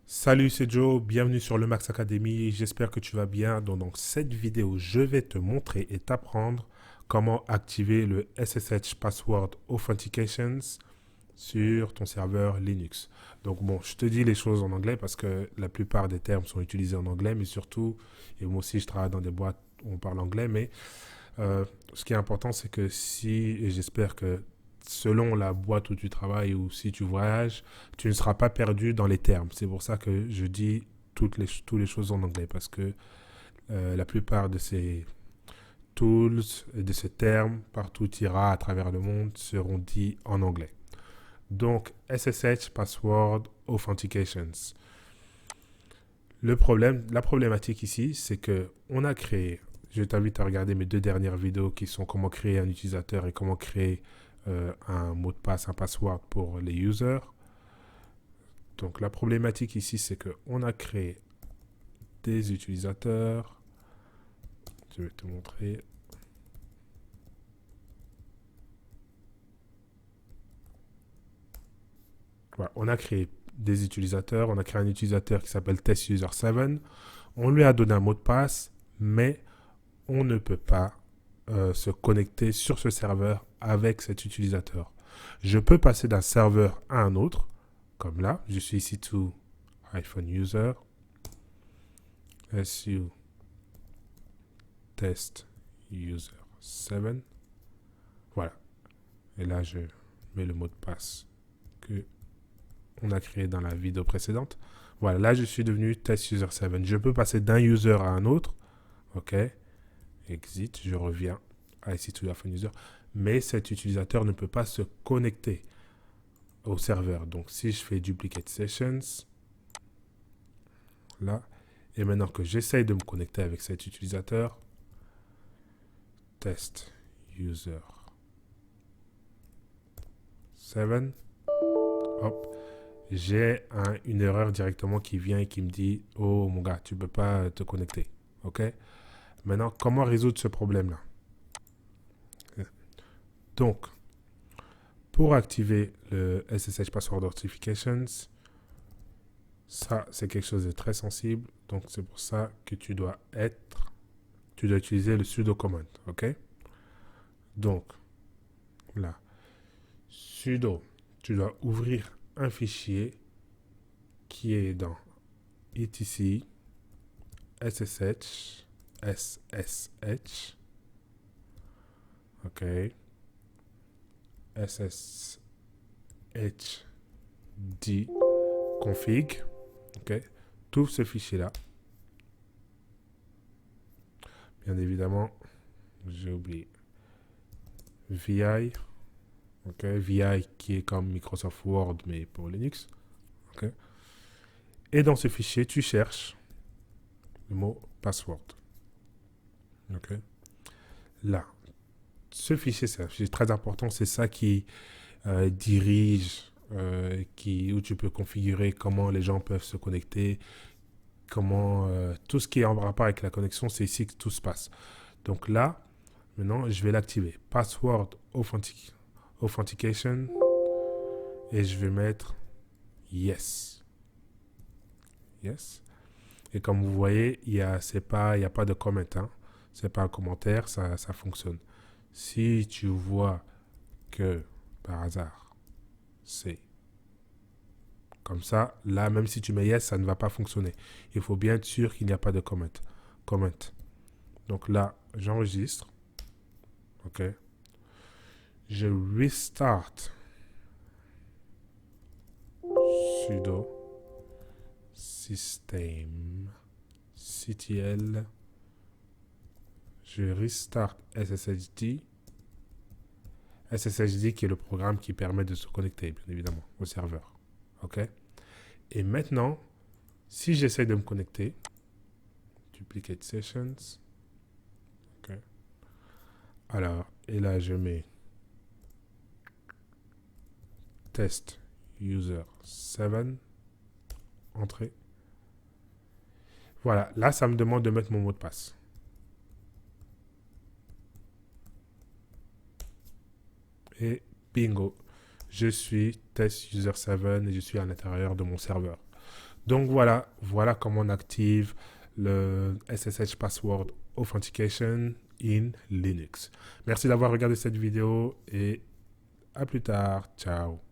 Salut, c'est Joe, bienvenue sur le Max Academy, j'espère que tu vas bien. Dans cette vidéo, je vais te montrer et t'apprendre comment activer le SSH Password Authentications sur ton serveur Linux. Donc bon, je te dis les choses en anglais parce que la plupart des termes sont utilisés en anglais, mais surtout, et moi aussi je travaille dans des boîtes où on parle anglais, mais ce qui est important c'est que si, et j'espère que selon la boîte où tu travailles ou si tu voyages, tu ne seras pas perdu dans les termes. C'est pour ça que je dis toutes les choses en anglais parce que la plupart de ces tools et de ces termes, partout tu iras à travers le monde, seront dits en anglais. Donc, SSH Password Authentications. La problématique ici, c'est que on a créé, je t'invite à regarder mes deux dernières vidéos qui sont comment créer un utilisateur et comment créer un mot de passe, un password pour les users. Donc la problématique ici, c'est qu'on a créé des utilisateurs. Je vais te montrer. Voilà, on a créé des utilisateurs. On a créé un utilisateur qui s'appelle TestUser7. On lui a donné un mot de passe, mais on ne peut pas se connecter sur ce serveur avec cet utilisateur. Je peux passer d'un serveur à un autre, comme là. Je suis ici to -user, su test user 7. Voilà. Et là, je mets le mot de passe que on a créé dans la vidéo précédente. Voilà, là, je suis devenu test user 7. Je peux passer d'un user à un autre. OK. Exit, je reviens à ici to user. Mais cet utilisateur ne peut pas se connecter au serveur. Donc, si je fais duplicate sessions, là, et maintenant que j'essaye de me connecter avec cet utilisateur, test user 7, hop, j'ai une erreur directement qui vient et qui me dit oh mon gars, tu ne peux pas te connecter. OK? Maintenant, comment résoudre ce problème-là? Donc, pour activer le SSH Password Authentications, ça, c'est quelque chose de très sensible. Donc, c'est pour ça que tu dois utiliser le sudo command. OK? Donc, là, sudo, tu dois ouvrir un fichier qui est dans etc ssh. OK? sshd config. OK? Tu ouvres ce fichier-là. Bien évidemment, j'ai oublié VI. OK? VI qui est comme Microsoft Word, mais pour Linux. OK? Et dans ce fichier, tu cherches le mot password. OK? Là, ce fichier, c'est un fichier très important. C'est ça qui dirige, où tu peux configurer comment les gens peuvent se connecter, comment tout ce qui est en rapport avec la connexion, c'est ici que tout se passe. Donc là, maintenant, je vais l'activer. Password Authentication. Et je vais mettre Yes. Yes. Et comme vous voyez, il n'y a pas de comment. Hein. C'est pas un commentaire, ça fonctionne. Si tu vois que, par hasard, c'est comme ça, là, même si tu mets Yes, ça ne va pas fonctionner. Il faut bien être sûr qu'il n'y a pas de comment. Comment. Donc là, j'enregistre. OK. Je restart sudo system ctl. Je restart SSHD. SSHD qui est le programme qui permet de se connecter, bien évidemment, au serveur. OK. Et maintenant, si j'essaie de me connecter, duplicate sessions. OK. Alors, et là, je mets test user 7, entrée. Voilà, là, ça me demande de mettre mon mot de passe. Et bingo, je suis test user 7 et je suis à l'intérieur de mon serveur. Donc voilà comment on active le SSH Password Authentication in Linux. Merci d'avoir regardé cette vidéo et à plus tard. Ciao.